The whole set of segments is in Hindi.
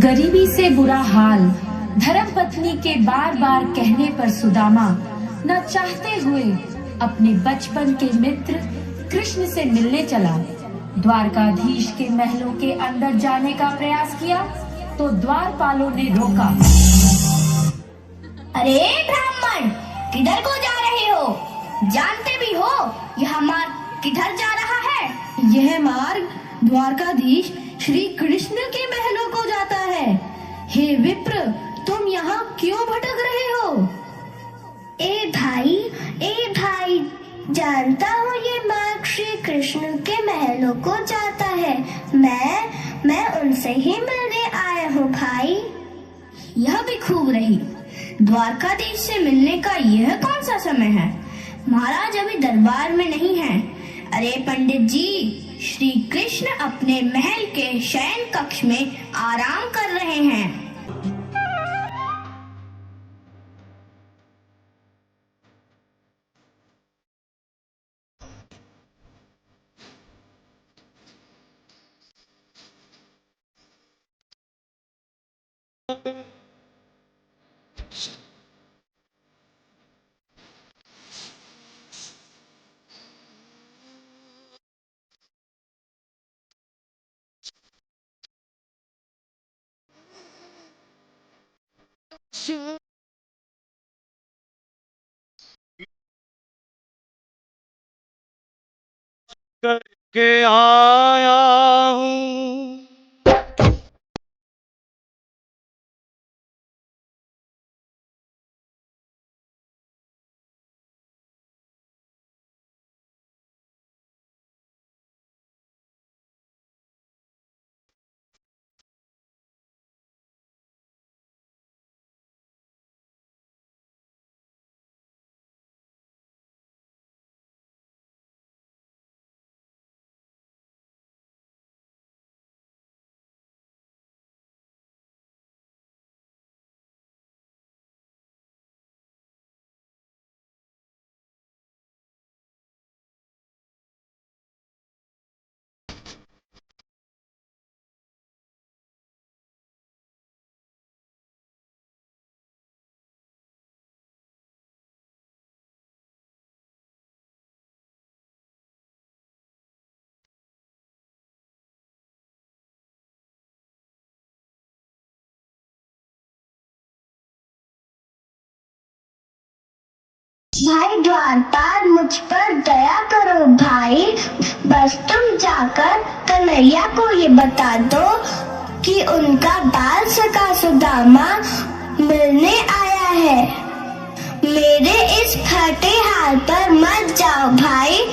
गरीबी से बुरा हाल, धर्मपत्नी के बार बार कहने पर सुदामा न चाहते हुए अपने बचपन के मित्र कृष्ण से मिलने चला। द्वारकाधीश के महलों के अंदर जाने का प्रयास किया तो द्वारपालों ने रोका। अरे ब्राह्मण, किधर को जा रहे हो? जानते भी हो यह मार्ग किधर जा रहा है? यह मार्ग द्वारकाधीश श्री कृष्ण के महलों को जाता है। हे विप्र, तुम यहाँ क्यों भटक रहे हो? ए भाई, जानता हूँ ये मार्ग श्री कृष्ण के महलों को जाता है। मैं उनसे ही मिलने आया हूँ भाई। यह भी खूब रही। द्वारकाधीश से मिलने का यह कौन सा समय है? महाराज अभी दरबार में नहीं है। अरे पंडित जी, श्री कृष्ण अपने महल के शयन कक्ष में आराम कर रहे हैं। करके आया हूँ। भाई द्वारपाल, मुझ पर दया करो भाई। बस तुम जाकर कन्हैया को ये बता दो कि उनका बाल सखा सुदामा मिलने आया है। मेरे इस फटे हाल पर मत जाओ भाई।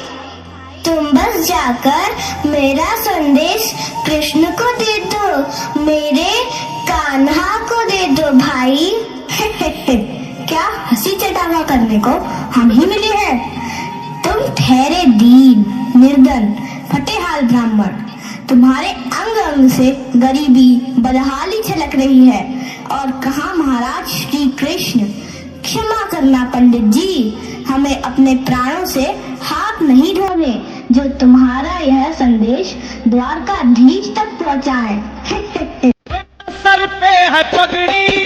तुम बस जाकर मेरा संदेश कृष्ण को दे दो, मेरे कान्हा को दे दो भाई। क्या हंसी चटावा करने को हम ही मिले हैं? तुम ठहरे दीन, निर्धन, फटेहाल ब्राह्मण। तुम्हारे अंग अंग से गरीबी, बदहाली छलक रही है। और कहा महाराज श्री कृष्ण? क्षमा करना पंडित जी, हमें अपने प्राणों से हाथ नहीं धोने जो तुम्हारा यह संदेश द्वारकाधीश तक पहुँचाए। सर पे है पगड़ी।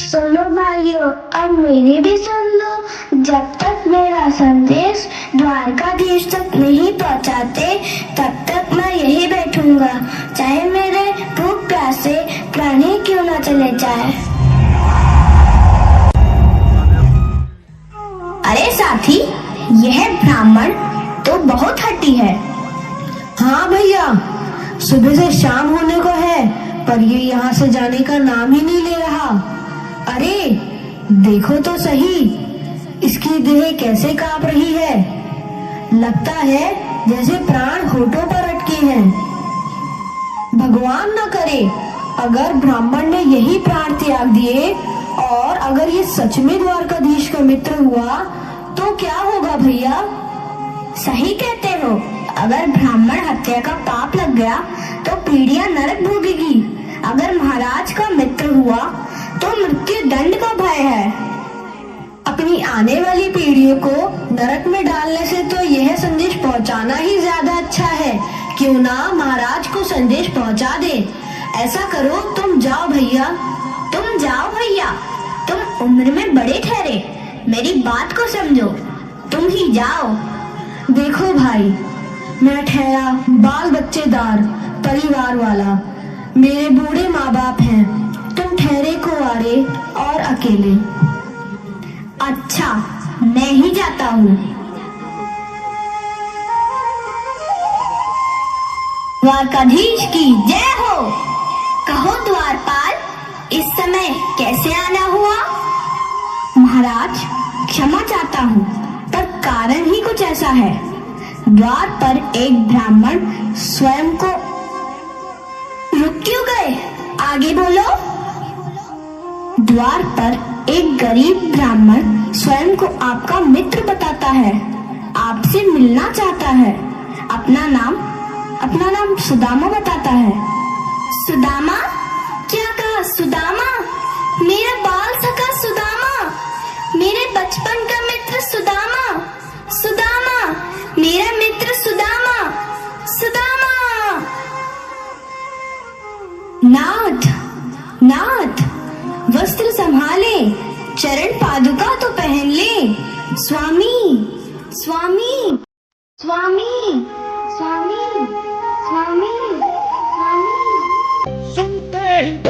सुनो भाइयों, अब मेरी भी सुन लो। जब तक मेरा संदेश द्वारकाधीश तक नहीं पहुंचाते, तब तक मैं यही बैठूंगा, चाहे मेरे भूख प्यासे प्राणी क्यों न चले जाए। अरे साथी, यह ब्राह्मण तो बहुत हट्टी है। हाँ भैया, सुबह से शाम होने को है, पर ये यहाँ से जाने का नाम ही नहीं ले रहा। अरे देखो तो सही, इसकी देह कैसे कांप रही है। लगता है जैसे प्राण होठों पर अटके हैं। भगवान न करे अगर ब्राह्मण ने यही प्राण त्याग दिए और अगर ये सच में द्वारकाधीश का मित्र हुआ तो क्या होगा भैया? सही कहते हो, अगर ब्राह्मण हत्या का पाप लग गया तो पीढ़ियां नरक भोगेगी। अगर महाराज का मित्र हुआ तो मृत्यु दंड का भय है। अपनी आने वाली पीढ़ियों को नरक में डालने से तो यह संदेश पहुंचाना ही ज्यादा अच्छा है। क्यों ना महाराज को संदेश पहुंचा दे। ऐसा करो, तुम जाओ भैया। तुम जाओ भैया, तुम उम्र में बड़े ठहरे, मेरी बात को समझो, तुम ही जाओ। देखो भाई, मैं ठहरा बाल बच्चेदार परिवार वाला, मेरे बूढ़े माँ बाप हैं, तुम ठहरे कुंवारे और अकेले। अच्छा, मैं ही जाता हूँ। द्वारकाधीश की जय हो। कहो द्वारपाल, इस समय कैसे आना हुआ? महाराज, क्षमा चाहता हूँ, पर कारण ही कुछ ऐसा है। द्वार पर एक ब्राह्मण स्वयं को रुक क्यों गए? आगे बोलो। द्वार पर एक गरीब ब्राह्मण स्वयं को आपका मित्र बताता है, आपसे मिलना चाहता है। अपना नाम सुदामा बताता है। सुदामा? क्या कहा सुदामा? मेरा बाल सखा सुदामा, मेरे बचपन का मित्र सुदामा, सुदामा, मेरा मित्र सुदामा, सुदामा। नाथ, वस्त्र संभाले, चरण पादुका तो पहन ले। स्वामी, स्वामी, स्वामी, स्वामी, स्वामी, स्वामी। सुनते ही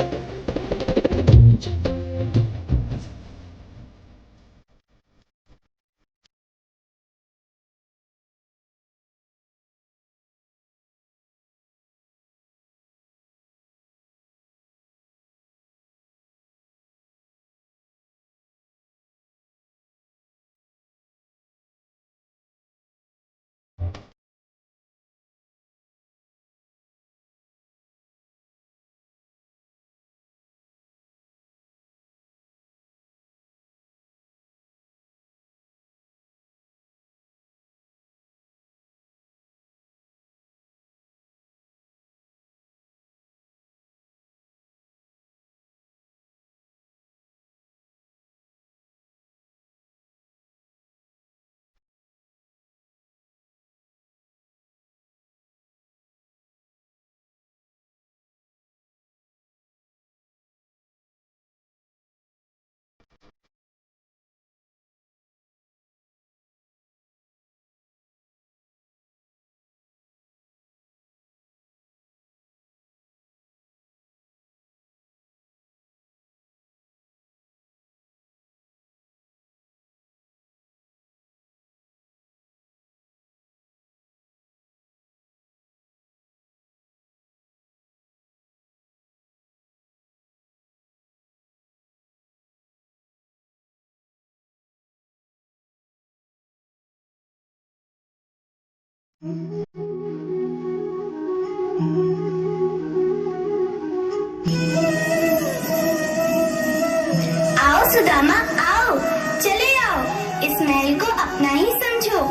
आओ सुदामा, आओ, चले आओ, इस महल को अपना ही समझो।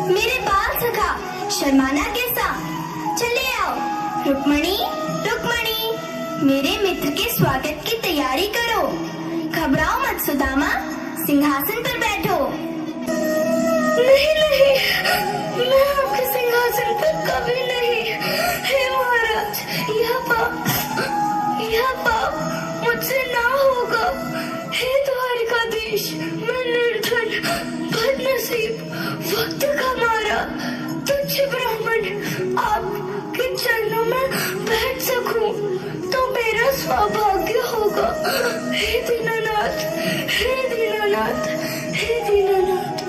मेरे बाल सखा, शर्माना कैसा? चले आओ। रुक्मणी, रुक्मणी, मेरे मित्र के स्वागत की तैयारी करो। घबराओ मत सुदामा, सिंहासन पर बैठो। नहीं नहीं, मैं आपके सिंहासन पर कभी नहीं। हे महाराज, यह पाप मुझसे ना होगा। हे भगवान आपके चरणों में बैठ सकूं तो मेरा सौभाग्य होगा। हे दीनानाथ, हे दीनानाथ, हे दीनानाथ।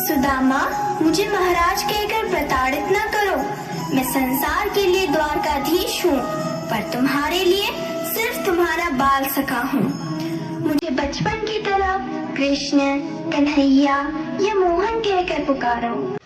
सुदामा, मुझे महाराज कहकर प्रताड़ित न करो। मैं संसार के लिए द्वारकाधीश हूँ, पर तुम्हारे लिए सिर्फ तुम्हारा बाल सखा हूँ। मुझे बचपन की तरह कृष्ण, कन्हैया या मोहन कहकर पुकारो।